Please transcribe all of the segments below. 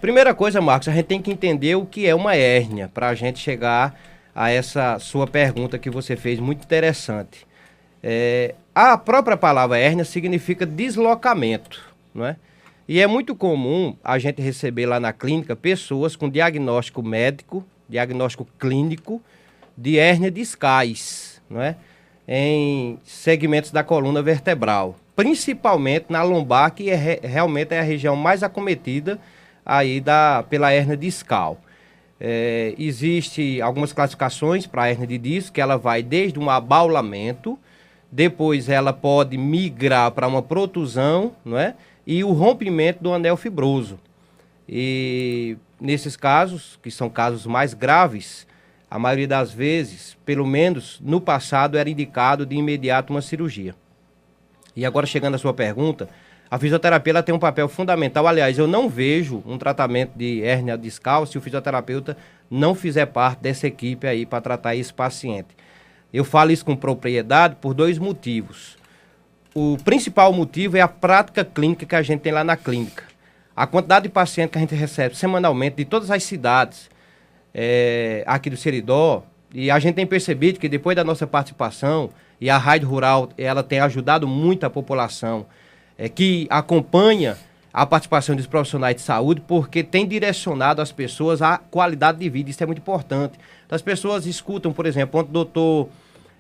Primeira coisa, Marcos, a gente tem que entender o que é uma hérnia, para a gente chegar a essa sua pergunta que você fez, muito interessante. A própria palavra hérnia significa deslocamento, não é? E é muito comum a gente receber lá na clínica pessoas com diagnóstico médico, diagnóstico clínico de hérnia discais, não é? Em segmentos da coluna vertebral, principalmente na lombar, que realmente é a região mais acometida aí pela hérnia discal. Existe algumas classificações para a hérnia de disco, que ela vai desde um abaulamento, depois ela pode migrar para uma protusão, não é? E o rompimento do anel fibroso. E nesses casos, que são casos mais graves, a maioria das vezes, pelo menos no passado, era indicado de imediato uma cirurgia. E agora, chegando à sua pergunta, a fisioterapia ela tem um papel fundamental. Aliás, eu não vejo um tratamento de hérnia discal se o fisioterapeuta não fizer parte dessa equipe aí para tratar esse paciente. Eu falo isso com propriedade por dois motivos. O principal motivo é a prática clínica que a gente tem lá na clínica. A quantidade de pacientes que a gente recebe semanalmente de todas as cidades aqui do Seridó, e a gente tem percebido que depois da nossa participação, e a Rádio Rural ela tem ajudado muito a população que acompanha a participação dos profissionais de saúde, porque tem direcionado as pessoas à qualidade de vida. Isso é muito importante. As pessoas escutam, por exemplo, ontem o doutor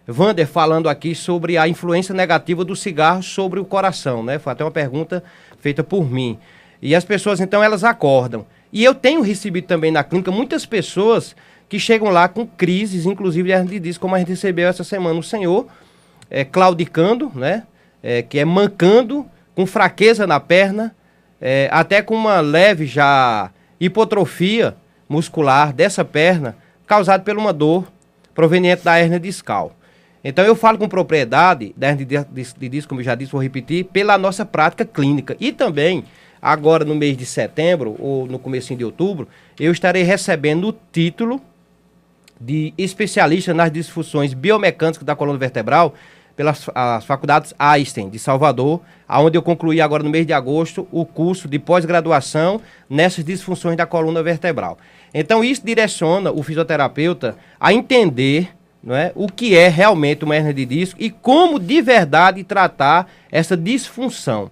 Wander falando aqui sobre a influência negativa do cigarro sobre o coração, né? Foi até uma pergunta feita por mim. E as pessoas, então, elas acordam. E eu tenho recebido também na clínica muitas pessoas que chegam lá com crises, inclusive de hérnia de disco, como a gente recebeu essa semana. O senhor claudicando, né? Que é mancando, com fraqueza na perna, até com uma leve já hipotrofia muscular dessa perna, causada por uma dor proveniente da hérnia discal. Então eu falo com propriedade da hérnia de disco, como eu já disse, vou repetir, pela nossa prática clínica. E também, agora no mês de setembro, ou no comecinho de outubro, eu estarei recebendo o título de especialista nas disfunções biomecânicas da coluna vertebral pelas faculdades Einstein, de Salvador, onde eu concluí agora no mês de agosto o curso de pós-graduação nessas disfunções da coluna vertebral. Então isso direciona o fisioterapeuta a entender, não é, o que é realmente uma hérnia de disco e como de verdade tratar essa disfunção.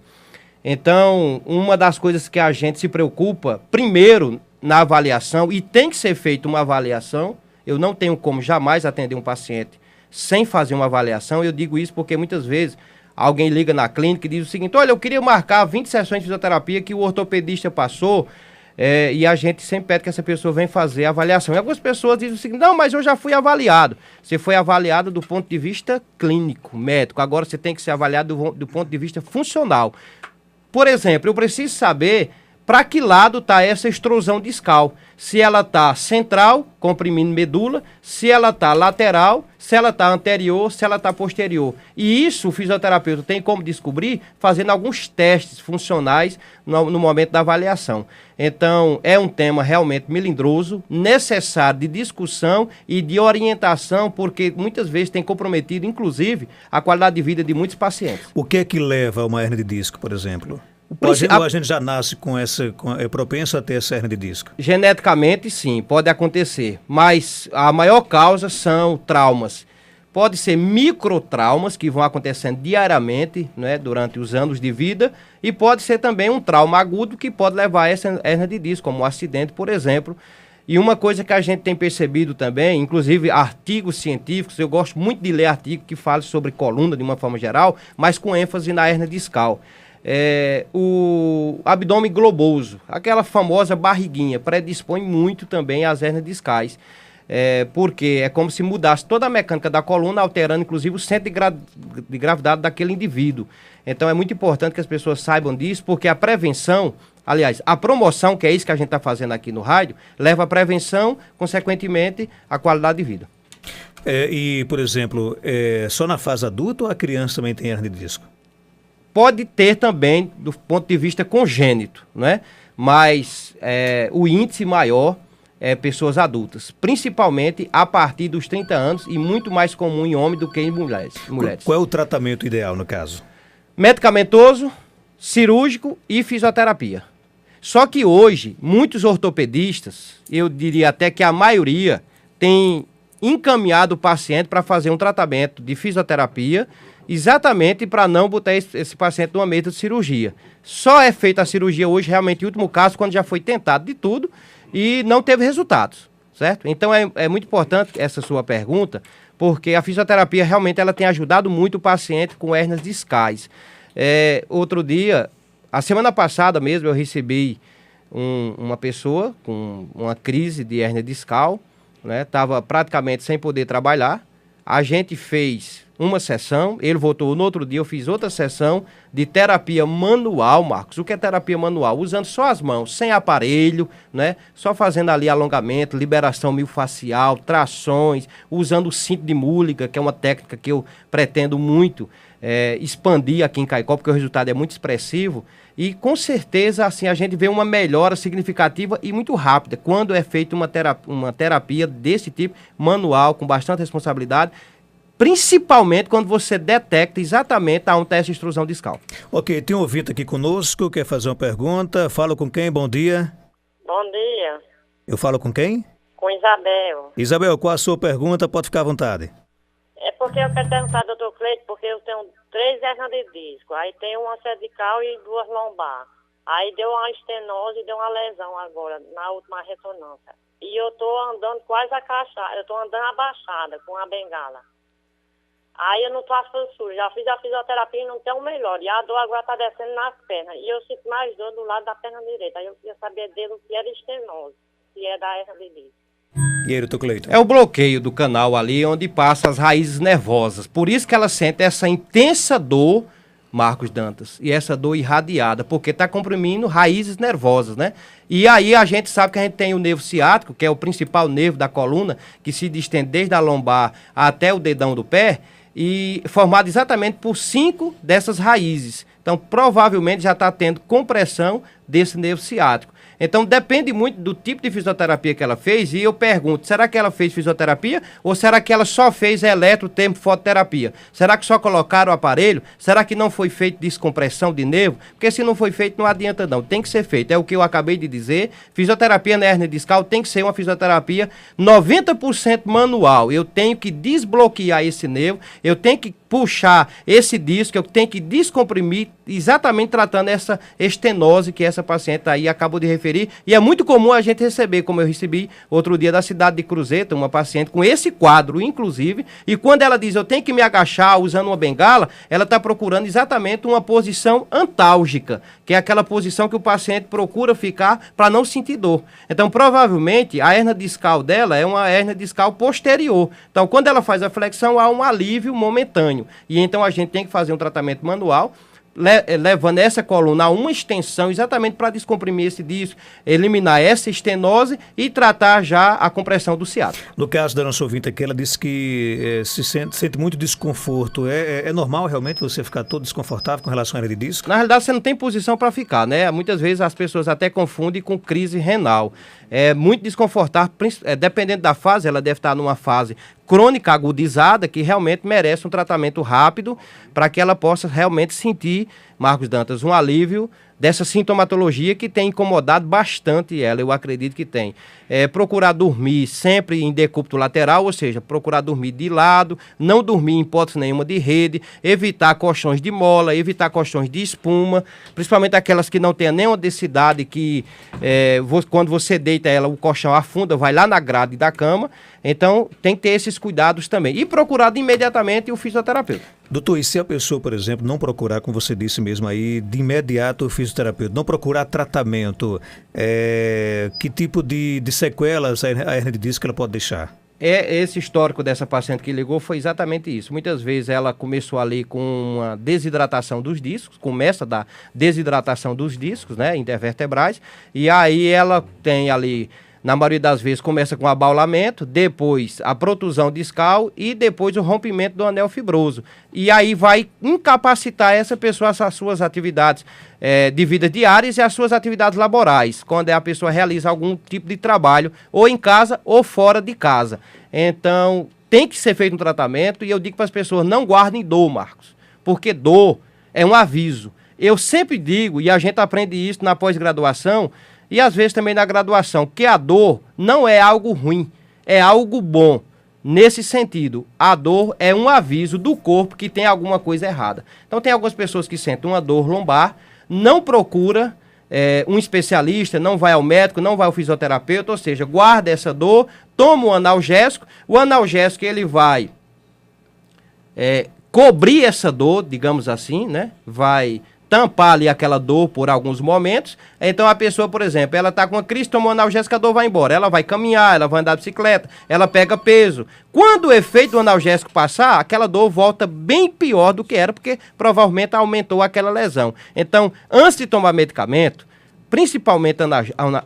Então, uma das coisas que a gente se preocupa, primeiro, na avaliação, e tem que ser feita uma avaliação, eu não tenho como jamais atender um paciente sem fazer uma avaliação. Eu digo isso porque muitas vezes alguém liga na clínica e diz o seguinte: olha, eu queria marcar 20 sessões de fisioterapia que o ortopedista passou, e a gente sempre pede que essa pessoa venha fazer a avaliação. E algumas pessoas dizem o seguinte: não, mas eu já fui avaliado. Você foi avaliado do ponto de vista clínico, médico. Agora você tem que ser avaliado do ponto de vista funcional. Por exemplo, eu preciso saber para que lado está essa extrusão discal. Se ela está central, comprimindo medula, se ela está lateral, se ela está anterior, se ela está posterior. E isso o fisioterapeuta tem como descobrir fazendo alguns testes funcionais no momento da avaliação. Então, é um tema realmente melindroso, necessário de discussão e de orientação, porque muitas vezes tem comprometido, inclusive, a qualidade de vida de muitos pacientes. O que é que leva a uma hérnia de disco, por exemplo? Ou a gente já nasce é propenso a ter essa hérnia de disco? Geneticamente, sim, pode acontecer. Mas a maior causa são traumas. Pode ser microtraumas que vão acontecendo diariamente, né, durante os anos de vida. E pode ser também um trauma agudo que pode levar a essa hérnia de disco, como um acidente, por exemplo. E uma coisa que a gente tem percebido também, inclusive artigos científicos, eu gosto muito de ler artigos que falam sobre coluna de uma forma geral, mas com ênfase na hérnia discal. O abdômen globoso, aquela famosa barriguinha, predispõe muito também às hérnias discais, porque é como se mudasse toda a mecânica da coluna, alterando inclusive o centro de gravidade daquele indivíduo. Então é muito importante que as pessoas saibam disso, porque a prevenção, aliás, a promoção, que é isso que a gente está fazendo aqui no rádio, leva à prevenção, consequentemente, à qualidade de vida. E, por exemplo, só na fase adulta ou a criança também tem hérnia de disco? Pode ter também, do ponto de vista congênito, né? Mas o índice maior é pessoas adultas, principalmente a partir dos 30 anos e muito mais comum em homens do que em mulheres. Qual é o tratamento ideal no caso? Medicamentoso, cirúrgico e fisioterapia. Só que hoje, muitos ortopedistas, eu diria até que a maioria, tem encaminhado o paciente para fazer um tratamento de fisioterapia, exatamente para não botar esse paciente numa mesa de cirurgia. Só é feita a cirurgia hoje, realmente, em último caso, quando já foi tentado de tudo e não teve resultados, certo? Então é muito importante essa sua pergunta, porque a fisioterapia realmente ela tem ajudado muito o paciente com hérnias discais. Outro dia, a semana passada mesmo, eu recebi uma pessoa com uma crise de hérnia discal, né? Estava praticamente sem poder trabalhar. A gente fez uma sessão, ele voltou no outro dia, eu fiz outra sessão de terapia manual, Marcos. O que é terapia manual? Usando só as mãos, sem aparelho, né? Só fazendo ali alongamento, liberação miofascial, trações, usando o cinto de Mulligan, que é uma técnica que eu pretendo muito expandir aqui em Caicó, porque o resultado é muito expressivo. E com certeza, assim, a gente vê uma melhora significativa e muito rápida quando é feita uma terapia desse tipo, manual, com bastante responsabilidade, principalmente quando você detecta exatamente um teste de extrusão discal. Ok, tem um ouvinte aqui conosco, quer fazer uma pergunta. Falo com quem? Bom dia. Bom dia. Eu falo com quem? Com Isabel. Isabel, qual a sua pergunta? Pode ficar à vontade. É porque eu quero perguntar, doutor Cleito, porque eu tenho 3 hérnias de disco, aí tem uma cervical e 2 lombar. Aí deu uma estenose e deu uma lesão agora, na última ressonância. E eu tô andando quase agachada, eu tô andando abaixada com a bengala. Aí eu não faço sujo, já fiz a fisioterapia e não tem o melhor. E a dor agora tá descendo nas pernas. E eu sinto mais dor do lado da perna direita. Aí eu queria saber dele o que era estenose, se é da hérnia de disco. E aí, doutor Cleiton? É o bloqueio do canal ali, onde passa as raízes nervosas. Por isso que ela sente essa intensa dor, Marcos Dantas, e essa dor irradiada, porque está comprimindo raízes nervosas, né? E aí a gente sabe que a gente tem o nervo ciático, que é o principal nervo da coluna, que se estende desde a lombar até o dedão do pé, e formado exatamente por 5 dessas raízes. Então, provavelmente já está tendo compressão desse nervo ciático. Então, depende muito do tipo de fisioterapia que ela fez, e eu pergunto, será que ela fez fisioterapia ou será que ela só fez eletrotermofototerapia? Será que só colocaram o aparelho? Será que não foi feito descompressão de nervo? Porque se não foi feito, não adianta não, tem que ser feito. É o que eu acabei de dizer, fisioterapia na hérnia discal tem que ser uma fisioterapia 90% manual. Eu tenho que desbloquear esse nervo, eu tenho que puxar esse disco, eu tenho que descomprimir, exatamente tratando essa estenose que essa paciente aí acabou de referir. E é muito comum a gente receber, como eu recebi outro dia da cidade de Cruzeta, uma paciente com esse quadro, inclusive, e quando ela diz eu tenho que me agachar usando uma bengala, ela está procurando exatamente uma posição antálgica, que é aquela posição que o paciente procura ficar para não sentir dor. Então, provavelmente, a hérnia discal dela é uma hérnia discal posterior. Então, quando ela faz a flexão, há um alívio momentâneo. E então a gente tem que fazer um tratamento manual, levando essa coluna a uma extensão exatamente para descomprimir esse disco, eliminar essa estenose e tratar já a compressão do ciático. No caso da nossa ouvinte aqui, ela disse que sente muito desconforto. É normal realmente você ficar todo desconfortável com relação à hernia de disco? Na realidade, você não tem posição para ficar, né? Muitas vezes as pessoas até confundem com crise renal. É muito desconfortável, dependendo da fase, ela deve estar numa fase crônica agudizada, que realmente merece um tratamento rápido para que ela possa realmente sentir, Marcos Dantas, um alívio dessa sintomatologia que tem incomodado bastante ela, eu acredito que tem. Procurar dormir sempre em decúbito lateral, ou seja, procurar dormir de lado, não dormir em hipótese nenhuma de rede, evitar colchões de mola, evitar colchões de espuma, principalmente aquelas que não tenham nenhuma densidade, que quando você deita ela, o colchão afunda, vai lá na grade da cama. Então, tem que ter esses cuidados também. E procurar imediatamente o fisioterapeuta. Doutor, e se a pessoa, por exemplo, não procurar, como você disse mesmo aí, de imediato o fisioterapeuta, não procurar tratamento, que tipo de sequelas a hernia de disco ela pode deixar? Esse histórico dessa paciente que ligou foi exatamente isso. Muitas vezes ela começou ali com uma desidratação dos discos, começa da desidratação dos discos, né, intervertebrais, e aí ela tem ali, na maioria das vezes, começa com abaulamento, depois a protusão discal e depois o rompimento do anel fibroso. E aí vai incapacitar essa pessoa às suas atividades de vida diárias e às suas atividades laborais, quando a pessoa realiza algum tipo de trabalho, ou em casa ou fora de casa. Então, tem que ser feito um tratamento, e eu digo para as pessoas, não guardem dor, Marcos, porque dor é um aviso. Eu sempre digo, e a gente aprende isso na pós-graduação, e às vezes também na graduação, que a dor não é algo ruim, é algo bom. Nesse sentido, a dor é um aviso do corpo que tem alguma coisa errada. Então tem algumas pessoas que sentem uma dor lombar, não procura um especialista, não vai ao médico, não vai ao fisioterapeuta, ou seja, guarda essa dor, toma um analgésico, o analgésico ele vai cobrir essa dor, digamos assim, né? Vai tampar ali aquela dor por alguns momentos. Então a pessoa, por exemplo, ela está com uma crise, tomou analgésico, a dor vai embora. Ela vai caminhar, ela vai andar de bicicleta, ela pega peso. Quando o efeito do analgésico passar, aquela dor volta bem pior do que era, porque provavelmente aumentou aquela lesão. Então, antes de tomar medicamento, principalmente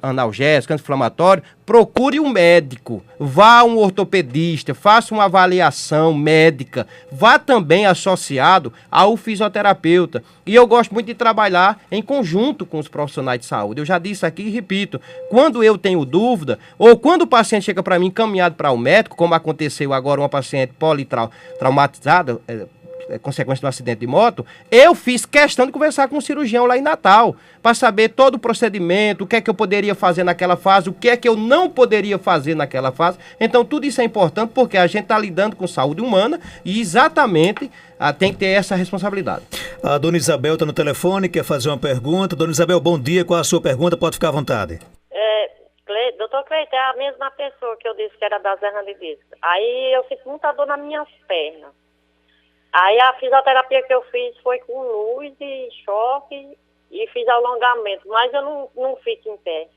analgésico, anti-inflamatório, procure um médico, vá a um ortopedista, faça uma avaliação médica, vá também associado ao fisioterapeuta. E eu gosto muito de trabalhar em conjunto com os profissionais de saúde. Eu já disse aqui e repito, quando eu tenho dúvida, ou quando o paciente chega para mim encaminhado para o médico, como aconteceu agora uma paciente politraumatizada, consequência do acidente de moto, eu fiz questão de conversar com o cirurgião lá em Natal, para saber todo o procedimento, o que é que eu poderia fazer naquela fase, o que é que eu não poderia fazer naquela fase. Então tudo isso é importante porque a gente está lidando com saúde humana e exatamente tem que ter essa responsabilidade. A dona Isabel está no telefone, quer fazer uma pergunta. Dona Isabel, bom dia, qual a sua pergunta? Pode ficar à vontade. Doutor Cleiton, é a mesma pessoa que eu disse que era das hernias de disco. Aí eu sinto muita dor nas minhas pernas. Aí a fisioterapia que eu fiz foi com luz e choque e fiz alongamento, mas eu não fico em pé.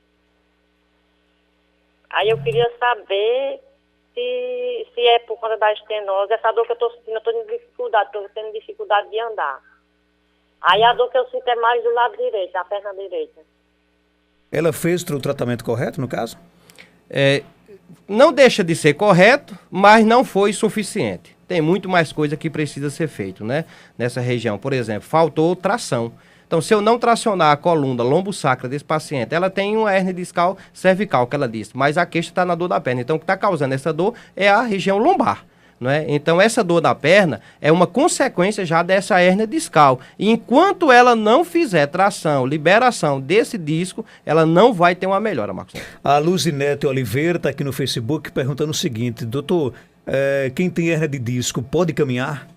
Aí eu queria saber se é por conta da estenose, essa dor que eu estou sentindo, eu estou tendo dificuldade de andar. Aí a dor que eu sinto é mais do lado direito, da perna direita. Ela fez o tratamento correto, no caso? Não deixa de ser correto, mas não foi suficiente. Tem muito mais coisa que precisa ser feito, né? Nessa região, por exemplo, faltou tração. Então, se eu não tracionar a coluna lombo-sacra desse paciente, ela tem uma hérnia discal cervical, que ela disse, mas a queixa está na dor da perna. Então, o que está causando essa dor é a região lombar, não é? Então, essa dor da perna é uma consequência já dessa hérnia discal. E enquanto ela não fizer tração, liberação desse disco, ela não vai ter uma melhora, Marcos. A Luzinete Oliveira está aqui no Facebook perguntando o seguinte: doutor, quem tem hérnia de disco pode caminhar?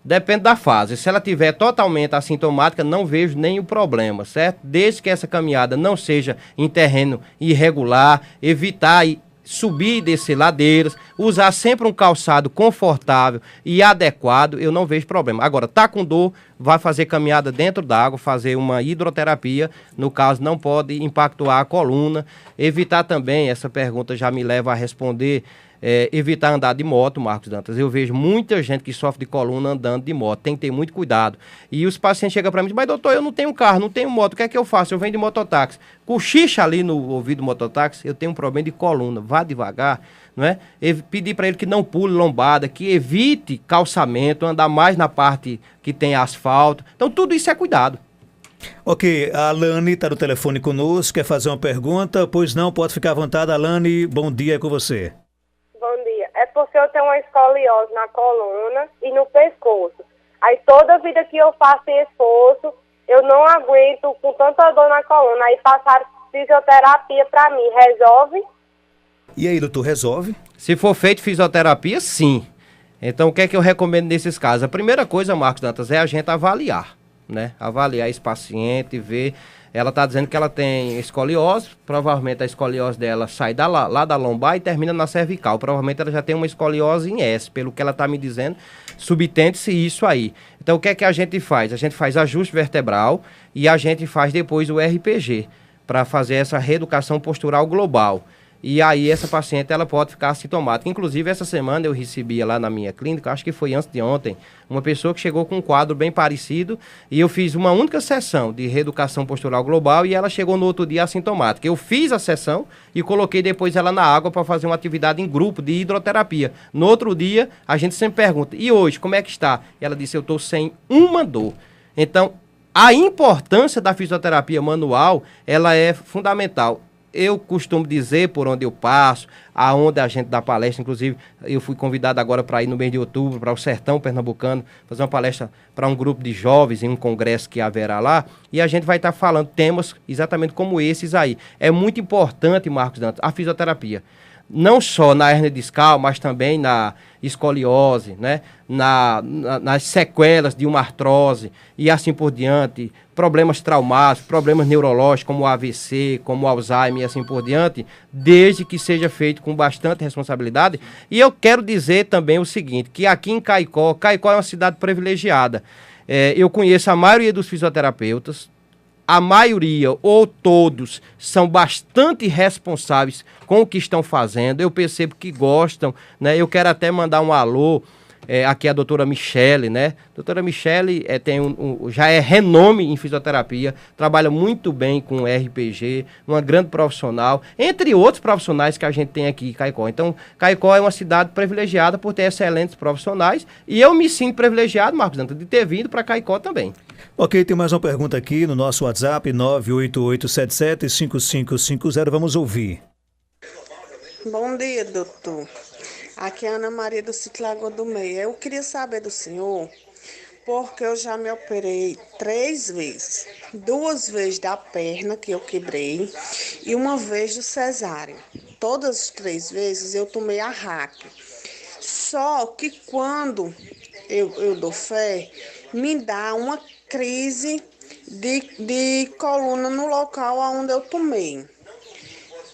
Depende da fase. Se ela tiver totalmente assintomática, não vejo nenhum problema, certo? Desde que essa caminhada não seja em terreno irregular, evitar subir e descer ladeiras, usar sempre um calçado confortável e adequado, eu não vejo problema. Agora, tá com dor, vai fazer caminhada dentro d'água, fazer uma hidroterapia, no caso não pode impactar a coluna. Evitar também, essa pergunta já me leva a responder, evitar andar de moto, Marcos Dantas. Eu vejo muita gente que sofre de coluna andando de moto, tem que ter muito cuidado. E os pacientes chegam para mim e dizem: mas doutor, eu não tenho carro, não tenho moto, o que é que eu faço? Eu venho de mototáxi. Cochicha ali no ouvido do mototáxi, eu tenho um problema de coluna, vá devagar, não é? Pedir para ele que não pule lombada, que evite calçamento, andar mais na parte que tem asfalto. Então tudo isso é cuidado. Ok, a Alane está no telefone conosco, quer fazer uma pergunta? Pois não, pode ficar à vontade. Alane, bom dia, é com você. Bom dia. É porque eu tenho uma escoliose na coluna e no pescoço. Aí toda vida que eu faço esforço, eu não aguento com tanta dor na coluna. Aí passaram fisioterapia para mim. Resolve? E aí, doutor, resolve? Se for feito fisioterapia, sim. Então, o que é que eu recomendo nesses casos? A primeira coisa, Marcos Dantas, é a gente avaliar, né? Avaliar esse paciente, ver. Ela está dizendo que ela tem escoliose, provavelmente a escoliose dela sai lá da lombar e termina na cervical. Provavelmente ela já tem uma escoliose em S, pelo que ela está me dizendo, subtende-se isso aí. Então o que é que a gente faz? A gente faz ajuste vertebral e a gente faz depois o RPG, para fazer essa reeducação postural global. E aí essa paciente ela pode ficar assintomática. Inclusive essa semana eu recebia lá na minha clínica, acho que foi antes de ontem, uma pessoa que chegou com um quadro bem parecido e eu fiz uma única sessão de reeducação postural global e ela chegou no outro dia assintomática. Eu fiz a sessão e coloquei depois ela na água para fazer uma atividade em grupo de hidroterapia. No outro dia a gente sempre pergunta: e hoje, como é que está? E ela disse: eu estou sem uma dor. Então a importância da fisioterapia manual ela é fundamental. eu costumo dizer por onde eu passo, aonde a gente dá palestra, inclusive eu fui convidado agora para ir no mês de outubro para o Sertão Pernambucano, fazer uma palestra para um grupo de jovens em um congresso que haverá lá, e a gente vai estar falando temas exatamente como esses aí. É muito importante, Marcos Dantas, a fisioterapia. Não só na hérnia discal, mas também na escoliose, né? Nas sequelas de uma artrose e assim por diante, problemas traumáticos, problemas neurológicos como o AVC, como o Alzheimer e assim por diante, desde que seja feito com bastante responsabilidade. E eu quero dizer também o seguinte, que aqui em Caicó é uma cidade privilegiada. Eu conheço a maioria dos fisioterapeutas, a maioria ou todos são bastante responsáveis com o que estão fazendo, eu percebo que gostam, né? Eu quero até mandar um alô, aqui a doutora Michele, né? Doutora Michele já é renome em fisioterapia, trabalha muito bem com RPG, uma grande profissional, entre outros profissionais que a gente tem aqui em Caicó. Então, Caicó é uma cidade privilegiada por ter excelentes profissionais e eu me sinto privilegiado, Marcos Dantas, de ter vindo para Caicó também. Ok, tem mais uma pergunta aqui no nosso WhatsApp, 988775550. Vamos ouvir. Bom dia, doutor. Aqui é a Ana Maria do Sítio Lagoa do Meio. Eu queria saber do senhor, porque eu já me operei 3 vezes. 2 vezes da perna, que eu quebrei, e 1 vez do cesáreo. Todas as 3 vezes eu tomei a RAC. Só que quando eu dou fé, me dá uma crise de coluna no local onde eu tomei.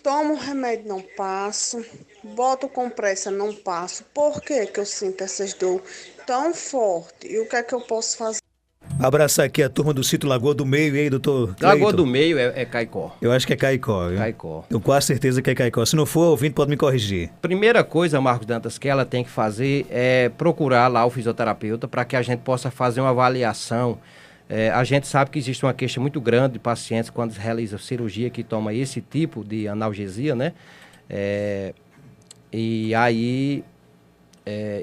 Tomo remédio, não passo. Boto compressa, não passo. Por que eu sinto essas dores tão fortes? E o que é que eu posso fazer? Abraçar aqui a turma do Sítio Lagoa do Meio, e aí, doutor Cleiton? Lagoa do Meio é Caicó. Eu acho que é Caicó, viu? Caicó. Tenho quase certeza que é Caicó. Se não for, ouvinte pode me corrigir. Primeira coisa, Marcos Dantas, que ela tem que fazer é procurar lá o fisioterapeuta para que a gente possa fazer uma avaliação. A gente sabe que existe uma queixa muito grande de pacientes quando realizam cirurgia que toma esse tipo de analgesia, né? E aí,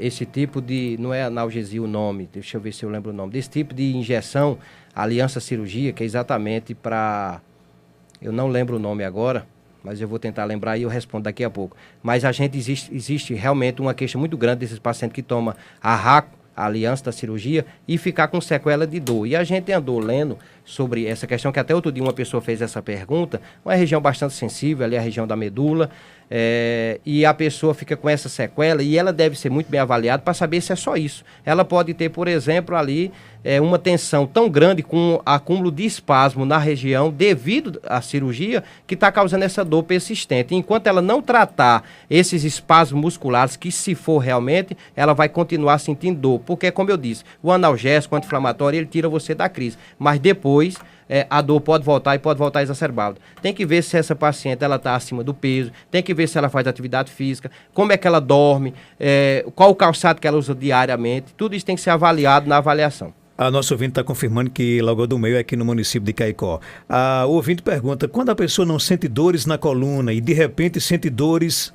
esse tipo de, não é analgesia o nome, deixa eu ver se eu lembro o nome, desse tipo de injeção, aliança cirurgia, que é exatamente para, eu não lembro o nome agora, mas eu vou tentar lembrar e eu respondo daqui a pouco. Mas existe realmente uma queixa muito grande desses pacientes que tomam a RACO, a aliança da cirurgia, e ficar com sequela de dor. E a gente andou lendo sobre essa questão, que até outro dia uma pessoa fez essa pergunta, uma região bastante sensível, ali a região da medula, e a pessoa fica com essa sequela e ela deve ser muito bem avaliada para saber se é só isso. Ela pode ter, por exemplo, ali uma tensão tão grande com acúmulo de espasmo na região devido à cirurgia que está causando essa dor persistente. Enquanto ela não tratar esses espasmos musculares, que se for realmente, ela vai continuar sentindo dor. Porque, como eu disse, o analgésico, o anti-inflamatório, ele tira você da crise. Mas depois a dor pode voltar e pode voltar exacerbada. Tem que ver se essa paciente está acima do peso, tem que ver se ela faz atividade física, como é que ela dorme, qual o calçado que ela usa diariamente. Tudo isso tem que ser avaliado na avaliação. A nossa ouvinte está confirmando que Lagoa do Meio é aqui no município de Caicó. O ouvinte pergunta, quando a pessoa não sente dores na coluna e de repente sente dores,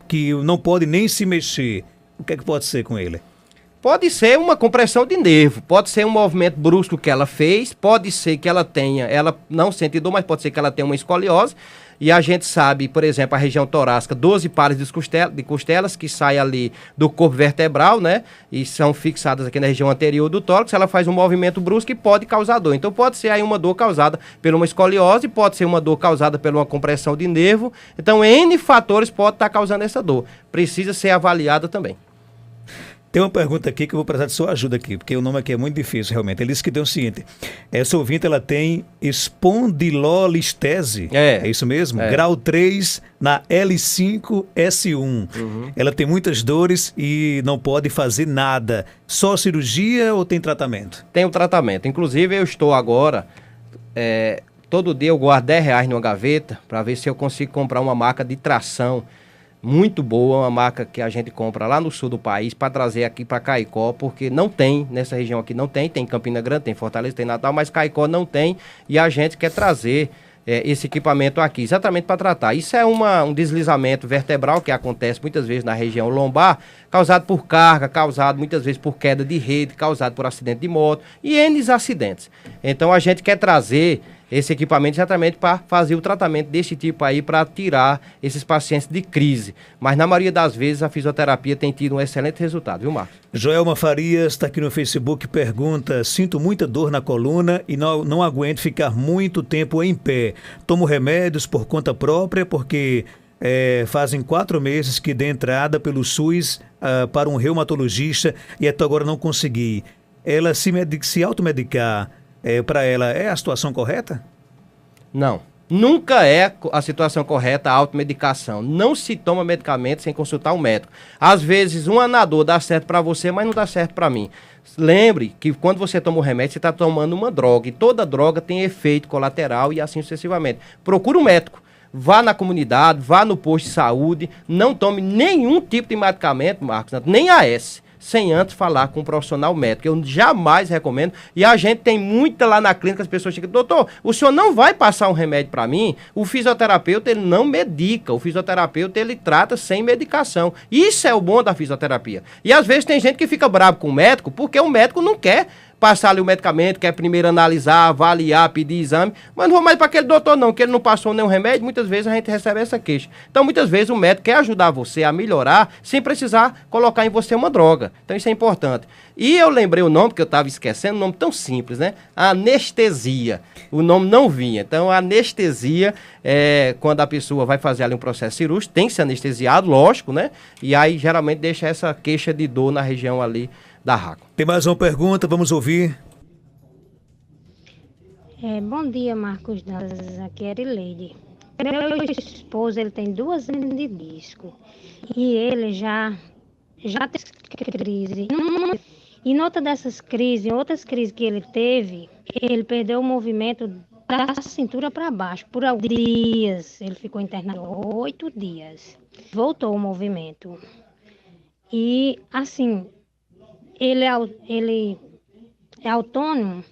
que não pode nem se mexer, o que é que pode ser com ele? Pode ser uma compressão de nervo, pode ser um movimento brusco que ela fez, pode ser que ela não sente dor, mas pode ser que ela tenha uma escoliose. E a gente sabe, por exemplo, a região torácica, 12 pares de costelas que saem ali do corpo vertebral, né? E são fixadas aqui na região anterior do tórax. Ela faz um movimento brusco e pode causar dor. Então pode ser aí uma dor causada por uma escoliose, pode ser uma dor causada por uma compressão de nervo. Então N fatores podem estar causando essa dor. Precisa ser avaliada também. Tem uma pergunta aqui que eu vou precisar de sua ajuda aqui, porque o nome aqui é muito difícil, realmente. Ele disse que tem o seguinte, essa ouvinte, ela tem espondilolistese, é isso mesmo? Grau 3 na L5-S1. Ela tem muitas dores e não pode fazer nada. Só cirurgia ou tem tratamento? Tem o tratamento. Inclusive, eu estou agora... todo dia eu guardo R$10 numa gaveta para ver se eu consigo comprar uma maca de tração muito boa, uma marca que a gente compra lá no sul do país para trazer aqui para Caicó, porque não tem, nessa região aqui não tem Campina Grande, tem Fortaleza, tem Natal, mas Caicó não tem e a gente quer trazer esse equipamento aqui, exatamente para tratar. Isso é um deslizamento vertebral que acontece muitas vezes na região lombar, causado por carga, causado muitas vezes por queda de rede, causado por acidente de moto e N acidentes. Então a gente quer trazer esse equipamento exatamente para fazer o tratamento desse tipo aí, para tirar esses pacientes de crise. Mas na maioria das vezes a fisioterapia tem tido um excelente resultado, viu, Marcos? Joelma Farias está aqui no Facebook, pergunta: sinto muita dor na coluna e não aguento ficar muito tempo em pé. Tomo remédios por conta própria porque fazem 4 meses que dei entrada pelo SUS para um reumatologista e até agora não consegui. Ela se automedicar, para ela, é a situação correta? Não. Nunca é a situação correta a automedicação. Não se toma medicamento sem consultar um médico. Às vezes um Anador dá certo para você, mas não dá certo para mim. Lembre que quando você toma um remédio, você está tomando uma droga. E toda droga tem efeito colateral e assim sucessivamente. Procure um médico. Vá na comunidade, vá no posto de saúde. Não tome nenhum tipo de medicamento, Marcos, nem AS, sem antes falar com um profissional médico. Eu jamais recomendo. E a gente tem muita lá na clínica, as pessoas chegam: doutor, o senhor não vai passar um remédio para mim? O fisioterapeuta, ele não medica. O fisioterapeuta, ele trata sem medicação. Isso é o bom da fisioterapia. E às vezes tem gente que fica bravo com o médico porque o médico não quer passar ali o medicamento, quer primeiro analisar, avaliar, pedir exame, mas não vou mais para aquele doutor não, que ele não passou nenhum remédio. Muitas vezes a gente recebe essa queixa. Então muitas vezes o médico quer ajudar você a melhorar sem precisar colocar em você uma droga. Então isso é importante. E eu lembrei o nome, que eu estava esquecendo, um nome tão simples, né? Anestesia. O nome não vinha. Então a anestesia é quando a pessoa vai fazer ali um processo cirúrgico, tem que ser anestesiado, lógico, né? E aí geralmente deixa essa queixa de dor na região ali da raco. Tem mais uma pergunta, vamos ouvir. Bom dia, Marcos Dantas, aqui é Erileide. Meu esposo, ele tem 2 hernias de disco e ele já teve crise. E em outra dessas crises, outras crises que ele teve, ele perdeu o movimento da cintura para baixo por alguns dias. Ele ficou internado 8 dias. Voltou o movimento. E, assim, ele é autônomo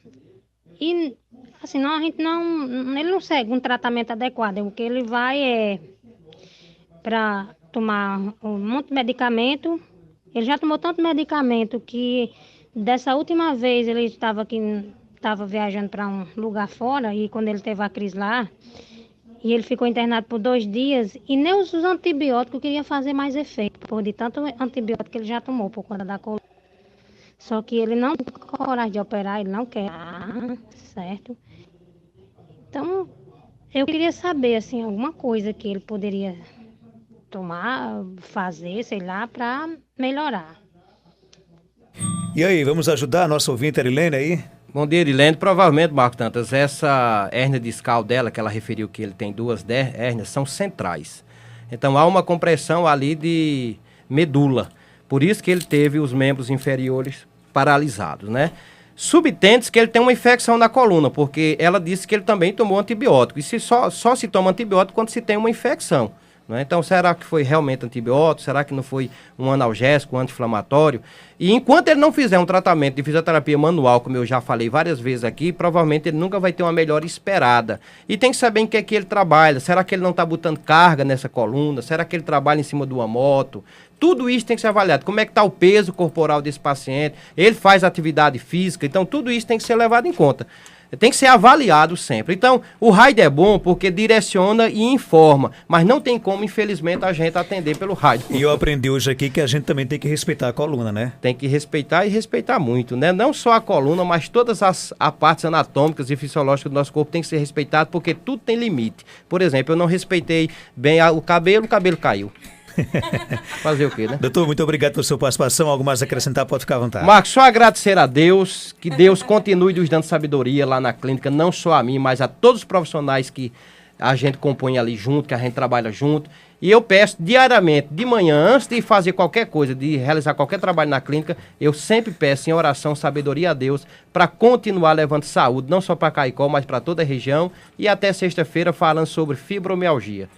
e, assim, ele não segue um tratamento adequado. O que ele vai para tomar um monte de medicamento. Ele já tomou tanto medicamento que dessa última vez ele estava viajando para um lugar fora, e quando ele teve a crise lá, e ele ficou internado por 2 dias, e nem os antibióticos queriam fazer mais efeito, por de tanto antibiótico que ele já tomou por conta da coluna. Só que ele não tem coragem de operar, ele não quer, certo? Então, eu queria saber, assim, alguma coisa que ele poderia tomar, fazer, sei lá, para melhorar. E aí, vamos ajudar a nossa ouvinte Erilene aí? Bom dia, Erilene. Provavelmente, Marcos Dantas, essa hérnia discal dela, que ela referiu que ele tem 2 hérnias, são centrais. Então há uma compressão ali de medula. Por isso que ele teve os membros inferiores paralisados, né? Subtende-se que ele tem uma infecção na coluna, porque ela disse que ele também tomou antibiótico. E só se toma antibiótico quando se tem uma infecção, né? Então, será que foi realmente antibiótico? Será que não foi um analgésico, um anti-inflamatório? E enquanto ele não fizer um tratamento de fisioterapia manual, como eu já falei várias vezes aqui, provavelmente ele nunca vai ter uma melhora esperada. E tem que saber em que é que ele trabalha. Será que ele não está botando carga nessa coluna? Será que ele trabalha em cima de uma moto? Tudo isso tem que ser avaliado. Como é que está o peso corporal desse paciente? Ele faz atividade física? Então, tudo isso tem que ser levado em conta. Tem que ser avaliado sempre. Então, o RAID é bom porque direciona e informa, mas não tem como, infelizmente, a gente atender pelo RAID. E eu aprendi hoje aqui que a gente também tem que respeitar a coluna, né? Tem que respeitar e respeitar muito, né? Não só a coluna, mas todas as partes anatômicas e fisiológicas do nosso corpo tem que ser respeitado, porque tudo tem limite. Por exemplo, eu não respeitei bem o cabelo caiu. Fazer o quê, né? Doutor, muito obrigado pela sua participação. Algo mais a acrescentar, pode ficar à vontade. Marcos, só agradecer a Deus, que Deus continue nos dando sabedoria lá na clínica, não só a mim, mas a todos os profissionais que a gente compõe ali junto, que a gente trabalha junto. E eu peço diariamente, de manhã, antes de fazer qualquer coisa, de realizar qualquer trabalho na clínica, eu sempre peço em oração sabedoria a Deus para continuar levando saúde, não só para Caicó, mas para toda a região. E até sexta-feira falando sobre fibromialgia.